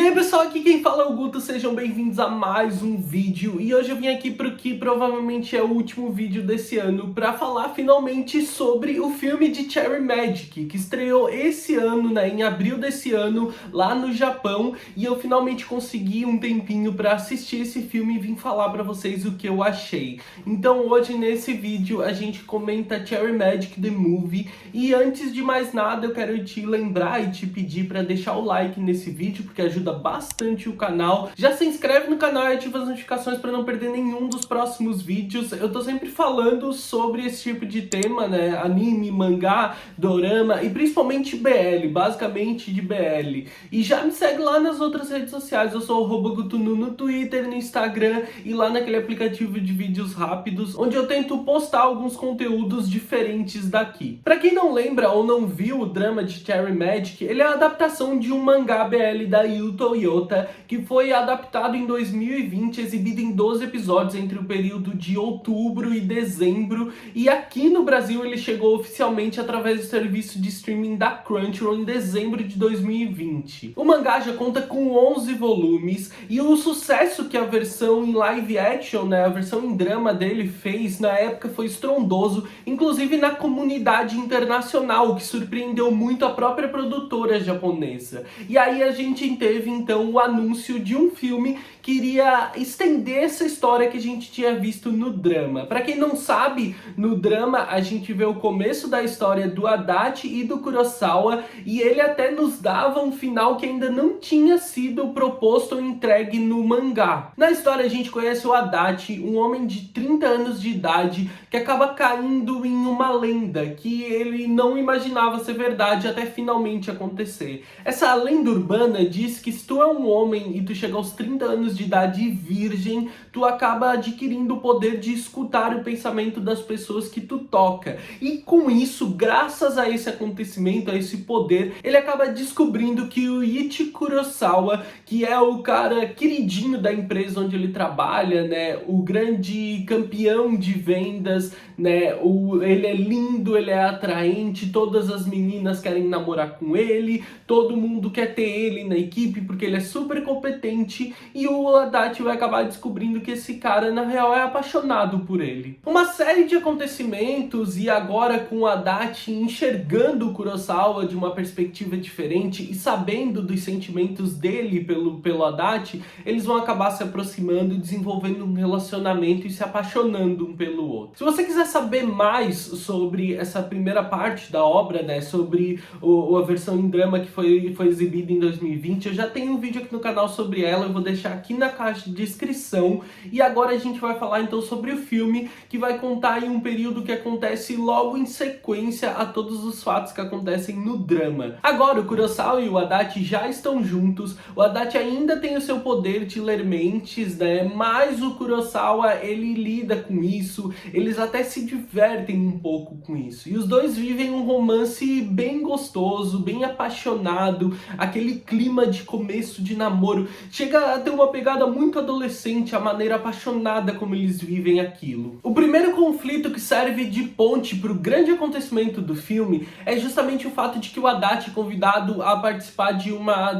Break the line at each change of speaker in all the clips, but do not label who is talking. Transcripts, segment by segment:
aí pessoal, aqui quem fala é o Guto, sejam bem-vindos a mais um vídeo. E hoje eu vim aqui para o que provavelmente é o último vídeo desse ano para falar finalmente sobre o filme de Cherry Magic, que estreou esse ano, né, em abril desse ano, lá no Japão. E eu finalmente consegui um tempinho para assistir esse filme e vim falar para vocês o que eu achei. Então hoje nesse vídeo a gente comenta Cherry Magic The Movie. E antes de mais nada eu quero te lembrar e te pedir para deixar o like nesse vídeo, porque ajuda bastante o canal. Já se inscreve no canal e ativa as notificações para não perder nenhum dos próximos vídeos. Eu tô sempre falando sobre esse tipo de tema, né? Anime, mangá, dorama e principalmente BL, basicamente de BL. E já me segue lá nas outras redes sociais. Eu sou o @gutunu no Twitter, no Instagram e lá naquele aplicativo de vídeos rápidos, onde eu tento postar alguns conteúdos diferentes daqui. Pra quem não lembra ou não viu o drama de Cherry Magic, ele é a adaptação de um mangá BL da Yu Toyota, que foi adaptado em 2020, exibido em 12 episódios entre o período de outubro e dezembro, e aqui no Brasil ele chegou oficialmente através do serviço de streaming da Crunchyroll em dezembro de 2020. O mangá já conta com 11 volumes, e o sucesso que a versão em live action, né, a versão em drama dele fez na época foi estrondoso, inclusive na comunidade internacional, o que surpreendeu muito a própria produtora japonesa. E aí a gente teve então o anúncio de um filme que iria estender essa história que a gente tinha visto no drama. Pra quem não sabe, no drama a gente vê o começo da história do Adachi e do Kurosawa, e ele até nos dava um final que ainda não tinha sido proposto ou entregue no mangá. Na história a gente conhece o Adachi, um homem de 30 anos de idade que acaba caindo em uma lenda que ele não imaginava ser verdade até finalmente acontecer. Essa lenda urbana diz que se tu é um homem e tu chega aos 30 anos de idade virgem, tu acaba adquirindo o poder de escutar o pensamento das pessoas que tu toca. E com isso, graças a esse acontecimento, a esse poder, ele acaba descobrindo que o Ichi Kurosawa, que é o cara queridinho da empresa onde ele trabalha, né, o grande campeão de vendas, né, ele é lindo, ele é atraente, todas as meninas querem namorar com ele, todo mundo quer ter ele na equipe porque ele é super competente, e o Adachi vai acabar descobrindo que esse cara na real é apaixonado por ele. Uma série de acontecimentos, e agora com o Adachi enxergando o Kurosawa de uma perspectiva diferente e sabendo dos sentimentos dele pelo Adachi, eles vão acabar se aproximando, desenvolvendo um relacionamento e se apaixonando um pelo outro. Se você quiser saber mais sobre essa primeira parte da obra, né, sobre a versão em drama que foi exibida em 2020, eu já tenho um vídeo aqui no canal sobre ela, eu vou deixar aqui na caixa de descrição. E agora a gente vai falar então sobre o filme, que vai contar em um período que acontece logo em sequência a todos os fatos que acontecem no drama. Agora o Kurosawa e o Adachi já estão juntos, o Adachi ainda tem o seu poder de ler mentes, né, mas o Kurosawa ele lida com isso, eles até se divertem um pouco com isso. E os dois vivem um romance bem gostoso, bem apaixonado, aquele clima de começo de namoro. Chega a ter uma pegada muito adolescente, a maneira apaixonada como eles vivem aquilo. O primeiro conflito que serve de ponte para o grande acontecimento do filme é justamente o fato de que o Adachi é convidado a participar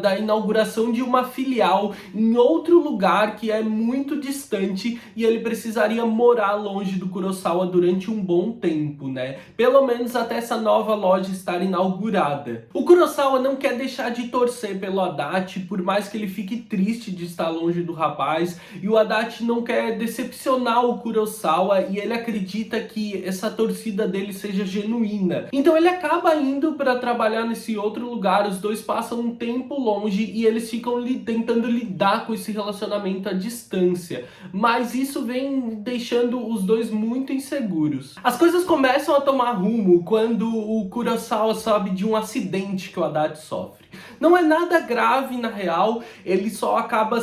da inauguração de uma filial em outro lugar que é muito distante, e ele precisaria morar longe do Kurosawa durante um bom tempo, né? Pelo menos até essa nova loja estar inaugurada. O Kurosawa não quer deixar de torcer pelo Adachi, por mais que ele fique triste de estar longe do rapaz, e o Adachi não quer decepcionar o Kurosawa, e ele acredita que essa torcida dele seja genuína. Então ele acaba indo para trabalhar nesse outro lugar, os dois passam um tempo longe e eles ficam tentando lidar com esse relacionamento à distância, mas isso vem deixando os dois muito inseguros. As coisas começam a tomar rumo quando o Kurosawa sabe de um acidente que o Adachi sofre. Não é nada grave na real, ele só acaba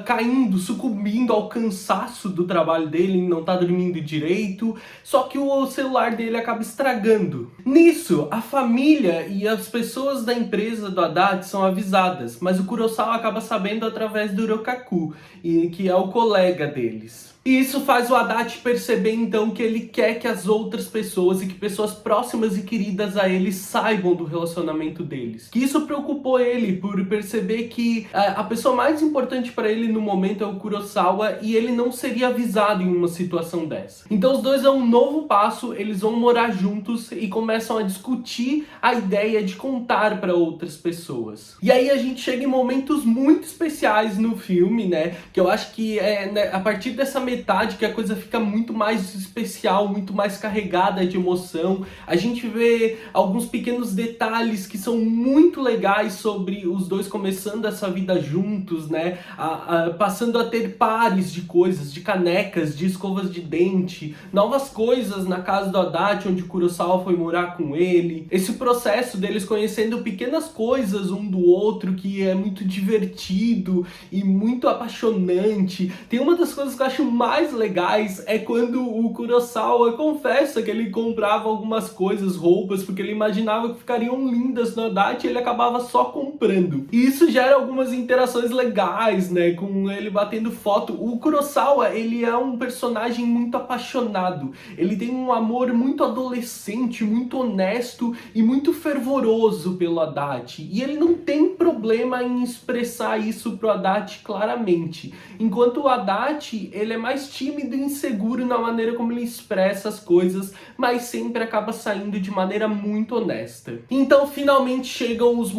caindo, sucumbindo ao cansaço do trabalho dele, não tá dormindo direito, só que o celular dele acaba estragando. Nisso, a família e as pessoas da empresa do Haddad são avisadas, mas o Kurosawa acaba sabendo através do Rokaku, que é o colega deles. E isso faz o Adachi perceber então que ele quer que as outras pessoas e que pessoas próximas e queridas a ele saibam do relacionamento deles. Que isso preocupou ele por perceber que a pessoa mais importante para ele no momento é o Kurosawa e ele não seria avisado em uma situação dessa. Então os dois dão um novo passo, eles vão morar juntos e começam a discutir a ideia de contar para outras pessoas. E aí a gente chega em momentos muito especiais no filme, né? Que eu acho que né, a partir dessa metade que a coisa fica muito mais especial, muito mais carregada de emoção. A gente vê alguns pequenos detalhes que são muito legais sobre os dois começando essa vida juntos, né? Passando a ter pares de coisas, de canecas, de escovas de dente, novas coisas na casa do Adachi, onde Kurosawa foi morar com ele. Esse processo deles conhecendo pequenas coisas um do outro que é muito divertido e muito apaixonante. Tem uma das coisas que eu acho mais legais é quando o Kurosawa confessa que ele comprava algumas coisas, roupas, porque ele imaginava que ficariam lindas no Adachi e ele acabava só comprando. E isso gera algumas interações legais, né, com ele batendo foto. O Kurosawa, ele é um personagem muito apaixonado. Ele tem um amor muito adolescente, muito honesto e muito fervoroso pelo Adachi. E ele não tem problema em expressar isso pro Adachi claramente. Enquanto o Adachi, ele é mais tímido e inseguro na maneira como ele expressa as coisas, mas sempre acaba saindo de maneira muito honesta. Então, finalmente chegam os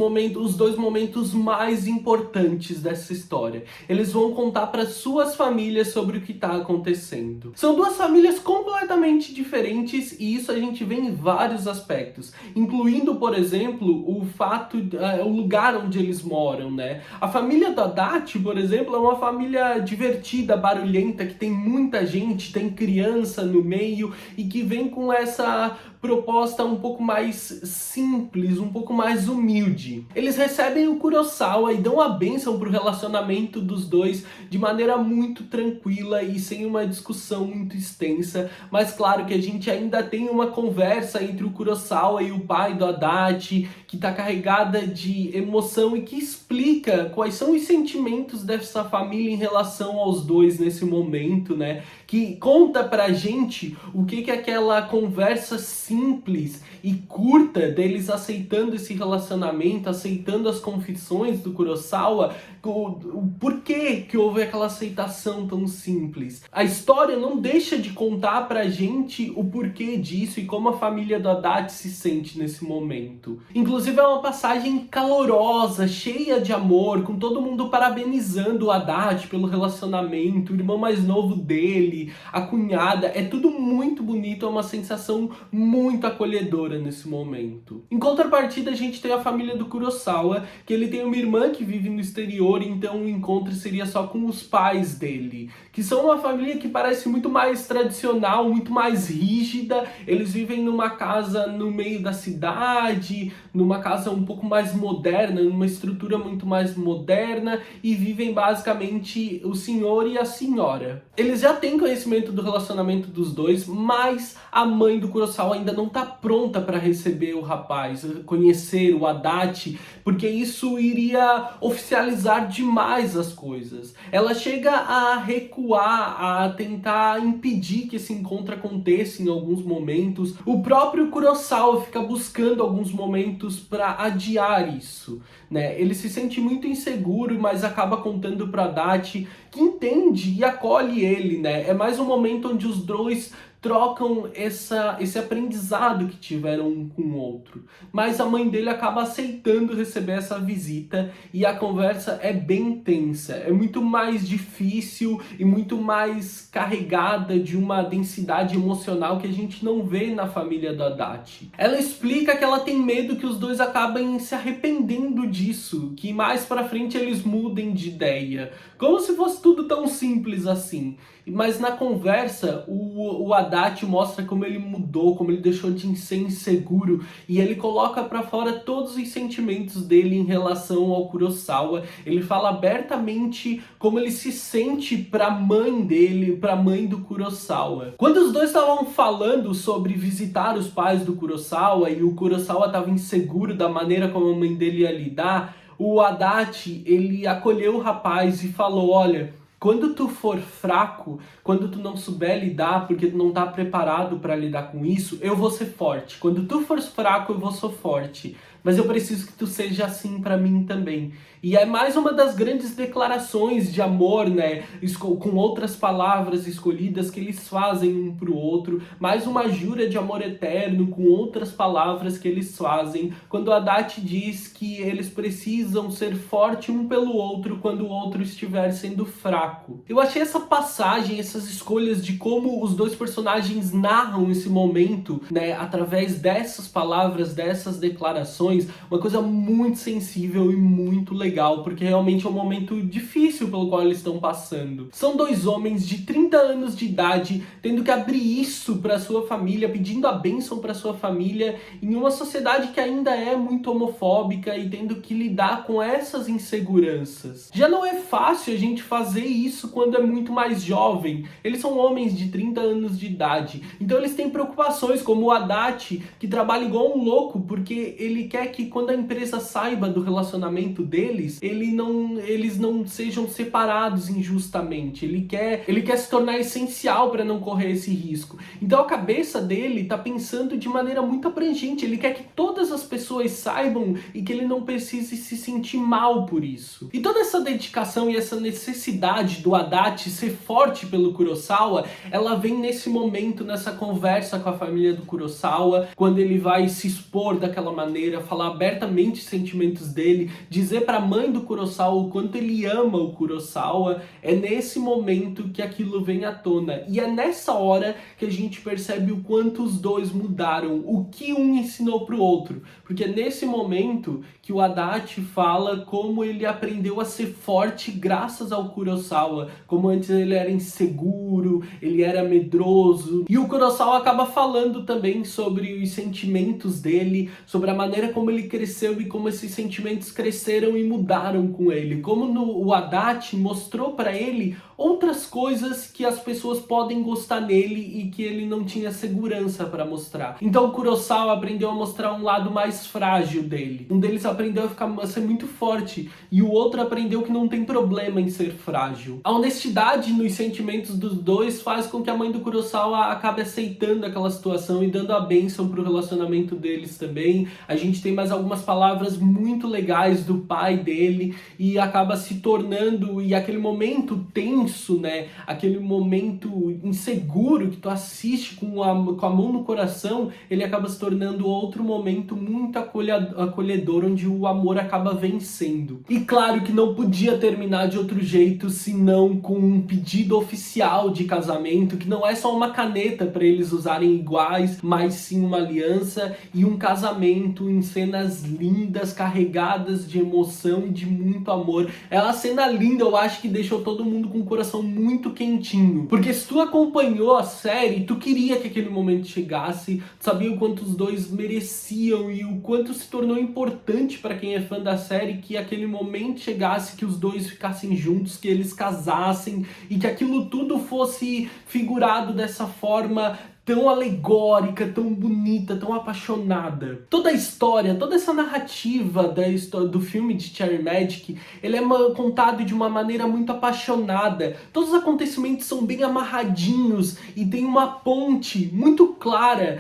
dois momentos mais importantes dessa história. Eles vão contar para suas famílias sobre o que está acontecendo. São duas famílias completamente diferentes e isso a gente vê em vários aspectos, incluindo, por exemplo, o lugar onde eles moram, né? A família do Adachi, por exemplo, é uma família divertida, barulhenta, que tem muita gente, tem criança no meio e que vem com essa proposta um pouco mais simples, um pouco mais humilde. Eles recebem o Kurosawa e dão a bênção pro relacionamento dos dois de maneira muito tranquila e sem uma discussão muito extensa, mas claro que a gente ainda tem uma conversa entre o Kurosawa e o pai do Adachi, que tá carregada de emoção e que explica quais são os sentimentos dessa família em relação aos dois nesse momento, né? Que conta pra gente o que aquela conversa simples e curta deles aceitando esse relacionamento, aceitando as confissões do Kurosawa, o porquê que houve aquela aceitação tão simples. A história não deixa de contar pra gente o porquê disso e como a família do Adachi se sente nesse momento. Inclusive é uma passagem calorosa, cheia de amor, com todo mundo parabenizando o Adachi pelo relacionamento, o irmão mais novo dele, a cunhada, é tudo muito bonito, é uma sensação muito acolhedora nesse momento. Em contrapartida, a gente tem a família do Kurosawa, que ele tem uma irmã que vive no exterior, então o encontro seria só com os pais dele, que são uma família que parece muito mais tradicional, muito mais rígida. Eles vivem numa casa no meio da cidade, numa casa um pouco mais moderna, numa estrutura muito mais moderna, e vivem basicamente o senhor e a senhora. Eles já têm conhecimento do relacionamento dos dois, mas a mãe do Kurosawa ainda não está pronta para receber o rapaz, conhecer o Adachi, porque isso iria oficializar demais as coisas. Ela chega a recuar, a tentar impedir que esse encontro aconteça em alguns momentos. O próprio Kurosawa fica buscando alguns momentos para adiar isso, né? Ele se sente muito inseguro, mas acaba contando para Adachi, que entende e acolhe ele, né? É mais um momento onde os dois trocam esse aprendizado que tiveram um com o outro. Mas a mãe dele acaba aceitando receber essa visita e a conversa é bem tensa. É muito mais difícil e muito mais carregada de uma densidade emocional que a gente não vê na família do Adachi. Ela explica que ela tem medo que os dois acabem se arrependendo disso, que mais pra frente eles mudem de ideia. Como se fosse tudo tão simples assim. Mas na conversa, o Adachi mostra como ele mudou, como ele deixou de ser inseguro, e ele coloca pra fora todos os sentimentos dele em relação ao Kurosawa. Ele fala abertamente como ele se sente pra mãe dele, pra mãe do Kurosawa. Quando os dois estavam falando sobre visitar os pais do Kurosawa, e o Kurosawa estava inseguro da maneira como a mãe dele ia lidar, o Adachi, ele acolheu o rapaz e falou: olha, Quando tu for fraco, quando tu não souber lidar, porque tu não tá preparado para lidar com isso, eu vou ser forte. Quando tu fores fraco, eu vou ser forte. Mas eu preciso que tu seja assim para mim também. E é mais uma das grandes declarações de amor, né? Com outras palavras escolhidas que eles fazem um pro outro. Mais uma jura de amor eterno com outras palavras que eles fazem. Quando a Adachi diz que eles precisam ser fortes um pelo outro quando o outro estiver sendo fraco. Eu achei essa passagem, essas escolhas de como os dois personagens narram esse momento, né? Através dessas palavras, dessas declarações, uma coisa muito sensível e muito legal, porque realmente é um momento difícil pelo qual eles estão passando. São dois homens de 30 anos de idade tendo que abrir isso para sua família, pedindo a bênção para sua família, em uma sociedade que ainda é muito homofóbica e tendo que lidar com essas inseguranças. Já não é fácil a gente fazer isso quando é muito mais jovem. Eles são homens de 30 anos de idade, então eles têm preocupações como o Adachi, que trabalha igual um louco porque ele quer que quando a empresa saiba do relacionamento deles, eles não sejam separados injustamente. Ele quer se tornar essencial para não correr esse risco. Então a cabeça dele tá pensando de maneira muito abrangente. Ele quer que todas as pessoas saibam e que ele não precise se sentir mal por isso. E toda essa dedicação e essa necessidade do Adachi ser forte pelo Kurosawa, ela vem nesse momento, nessa conversa com a família do Kurosawa, quando ele vai se expor daquela maneira, falar abertamente os sentimentos dele, dizer para a mãe do Kurosawa o quanto ele ama o Kurosawa. É nesse momento que aquilo vem à tona. E é nessa hora que a gente percebe o quanto os dois mudaram, o que um ensinou pro outro. Porque é nesse momento que o Adachi fala como ele aprendeu a ser forte graças ao Kurosawa, como antes ele era inseguro, ele era medroso. E o Kurosawa acaba falando também sobre os sentimentos dele, sobre a maneira como ele cresceu e como esses sentimentos cresceram e mudaram com ele. Como o Adachi mostrou para ele outras coisas que as pessoas podem gostar nele e que ele não tinha segurança para mostrar. Então o Kurosawa aprendeu a mostrar um lado mais frágil dele. Um deles aprendeu a ser muito forte e o outro aprendeu que não tem problema em ser frágil. A honestidade nos sentimentos dos dois faz com que a mãe do Kurosawa acabe aceitando aquela situação e dando a bênção pro relacionamento deles também. A gente tem mais algumas palavras muito legais do pai dele e acaba se tornando, e aquele momento tenso, né, aquele momento inseguro que tu assiste com a mão no coração, ele acaba se tornando outro momento muito acolhedor, onde o amor acaba vencendo. E claro que não podia terminar de outro jeito senão com um pedido oficial de casamento, que não é só uma caneta para eles usarem iguais, mas sim uma aliança e um casamento em cenas lindas, carregadas de emoção e de muito amor. É uma cena linda, eu acho que deixou todo mundo com o coração muito quentinho. Porque se tu acompanhou a série, tu queria que aquele momento chegasse, tu sabia o quanto os dois mereciam e o quanto se tornou importante para quem é fã da série que aquele momento chegasse, que os dois ficassem juntos, que eles casassem e que aquilo tudo fosse figurado dessa forma tão alegórica, tão bonita, tão apaixonada. Toda a história, toda essa narrativa do filme de Cherry Magic, ele é contado de uma maneira muito apaixonada. Todos os acontecimentos são bem amarradinhos e tem uma ponte muito clara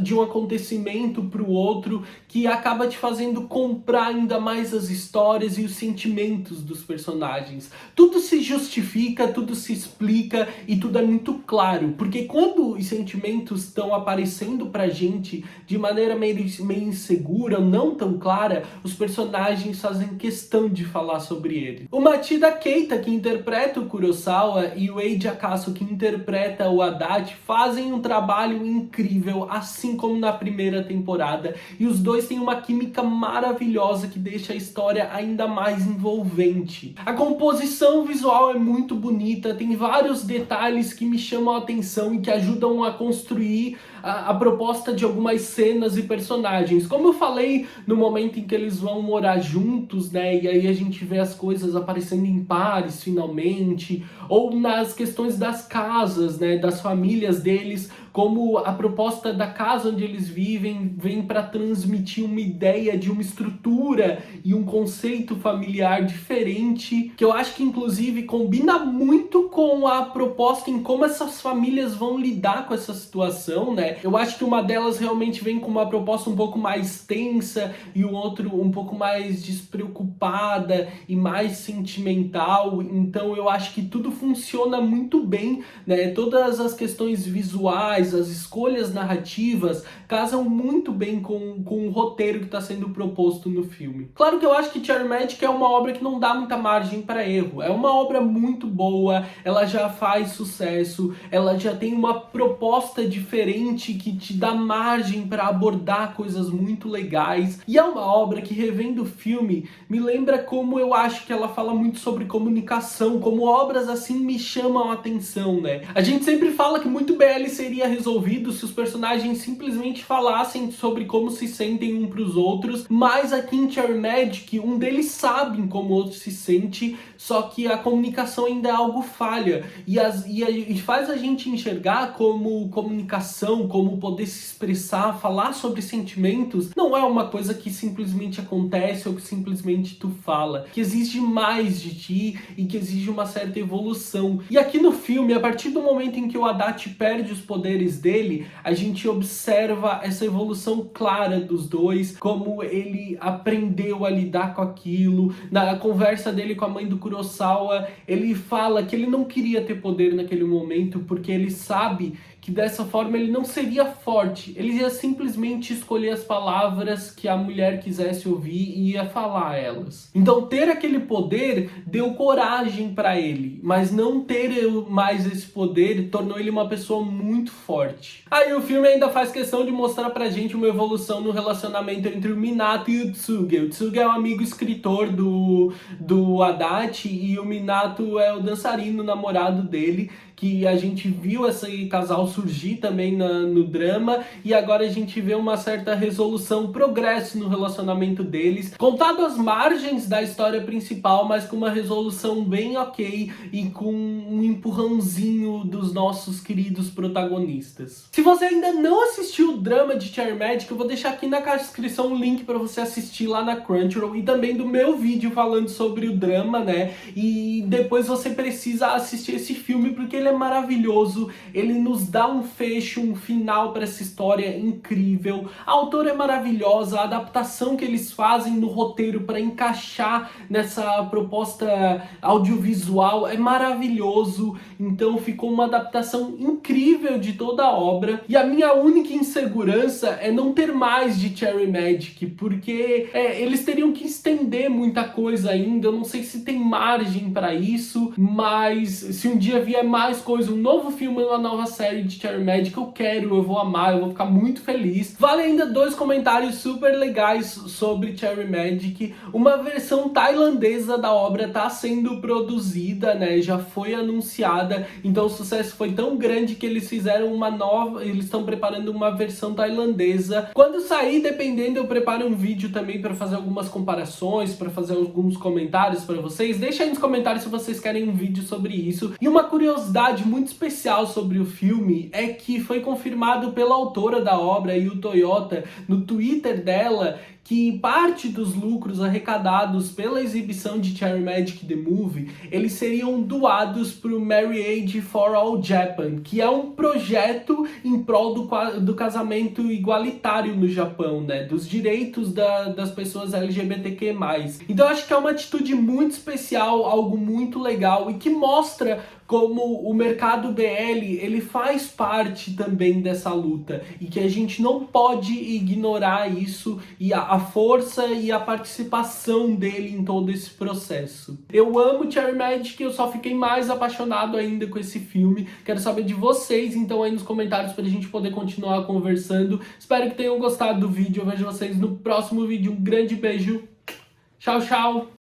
de um acontecimento para o outro que acaba te fazendo comprar ainda mais as histórias e os sentimentos dos personagens. Tudo se justifica, tudo se explica e tudo é muito claro, porque quando os sentimentos estão aparecendo pra gente de maneira meio insegura, não tão clara, os personagens fazem questão de falar sobre ele. O Machida Keita, que interpreta o Kurosawa, e o Eiji Akasu, que interpreta o Adachi, fazem um trabalho incrível, assim como na primeira temporada, e os dois têm uma química maravilhosa que deixa a história ainda mais envolvente. A composição visual é muito bonita, tem vários detalhes que me chamam a atenção e que ajudam a construir a proposta de algumas cenas e personagens. Como eu falei, no momento em que eles vão morar juntos, né, e aí a gente vê as coisas aparecendo em pares finalmente, ou nas questões das casas, né, das famílias deles, como a proposta da casa onde eles vivem vem para transmitir uma ideia de uma estrutura e um conceito familiar diferente, que eu acho que inclusive combina muito com a proposta em como essas famílias vão lidar com essa situação, né? Eu acho que uma delas realmente vem com uma proposta um pouco mais tensa e o outro um pouco mais despreocupada e mais sentimental. Então eu acho que tudo funciona muito bem, né? Todas as questões visuais, as escolhas narrativas casam muito bem com o roteiro que está sendo proposto no filme. Claro que eu acho que Cherry Magic é uma obra que não dá muita margem para erro. É uma obra muito boa, ela já faz sucesso, ela já tem uma proposta diferente que te dá margem para abordar coisas muito legais. E é uma obra que, revendo o filme, me lembra como eu acho que ela fala muito sobre comunicação, como obras assim me chamam a atenção, né? A gente sempre fala que muito BL seria resolvido se os personagens simplesmente falassem sobre como se sentem um pros outros, mas aqui em Cherry Magic, um deles sabe como o outro se sente, só que a comunicação ainda é algo falha, e faz a gente enxergar como comunicação, como poder se expressar, falar sobre sentimentos, não é uma coisa que simplesmente acontece ou que simplesmente tu fala, que exige mais de ti e que exige uma certa evolução. E aqui no filme, a partir do momento em que o Adachi perde os poderes dele, a gente observa essa evolução clara dos dois, como ele aprendeu a lidar com aquilo. Na conversa dele com a mãe do Kurosawa, ele fala que ele não queria ter poder naquele momento, porque ele sabe que dessa forma ele não seria forte, ele ia simplesmente escolher as palavras que a mulher quisesse ouvir e ia falar a elas. Então ter aquele poder deu coragem para ele, mas não ter mais esse poder tornou ele uma pessoa muito forte. Aí o filme ainda faz questão de mostrar pra gente uma evolução no relacionamento entre o Minato e o Tsuge. O Tsuge é um amigo escritor do Adachi e o Minato é o dançarino namorado dele, que a gente viu esse casal surgir também no drama, e agora a gente vê uma certa resolução, progresso no relacionamento deles, contado às margens da história principal, mas com uma resolução bem ok e com um empurrãozinho dos nossos queridos protagonistas. Se você ainda não assistiu o drama de Cherry Magic, eu vou deixar aqui na descrição o link para você assistir lá na Crunchyroll, e também do meu vídeo falando sobre o drama, né? E depois você precisa assistir esse filme porque ele é maravilhoso, ele nos dá um fecho, um final para essa história incrível. A autora é maravilhosa, a adaptação que eles fazem no roteiro para encaixar nessa proposta audiovisual é maravilhoso. Então ficou uma adaptação incrível de toda a obra. E a minha única insegurança é não ter mais de Cherry Magic, porque eles teriam que estender muita coisa ainda. Eu não sei se tem margem para isso, mas se um dia vier mais coisa, um novo filme, uma nova série de Cherry Magic, eu vou amar, eu vou ficar muito feliz. Vale ainda 2 comentários super legais sobre Cherry Magic. Uma versão tailandesa da obra está sendo produzida, né? Já foi anunciada, então o sucesso foi tão grande que eles fizeram uma nova, eles estão preparando uma versão tailandesa. Quando sair, dependendo, eu preparo um vídeo também para fazer algumas comparações, para fazer alguns comentários para vocês. Deixa aí nos comentários se vocês querem um vídeo sobre isso. E uma curiosidade muito especial sobre o filme é que foi confirmado pela autora da obra, Yu Toyota, no Twitter dela, que parte dos lucros arrecadados pela exibição de Cherry Magic The Movie, eles seriam doados para o Marriage for All Japan, que é um projeto em prol do casamento igualitário no Japão, né? Dos direitos das pessoas LGBTQ+. Então eu acho que é uma atitude muito especial, algo muito legal e que mostra como o mercado BL, ele faz parte também dessa luta e que a gente não pode ignorar isso e a força e a participação dele em todo esse processo. Eu amo Cherry Magic, eu só fiquei mais apaixonado ainda com esse filme. Quero saber de vocês, então, aí nos comentários pra gente poder continuar conversando. Espero que tenham gostado do vídeo, eu vejo vocês no próximo vídeo. Um grande beijo, tchau, tchau!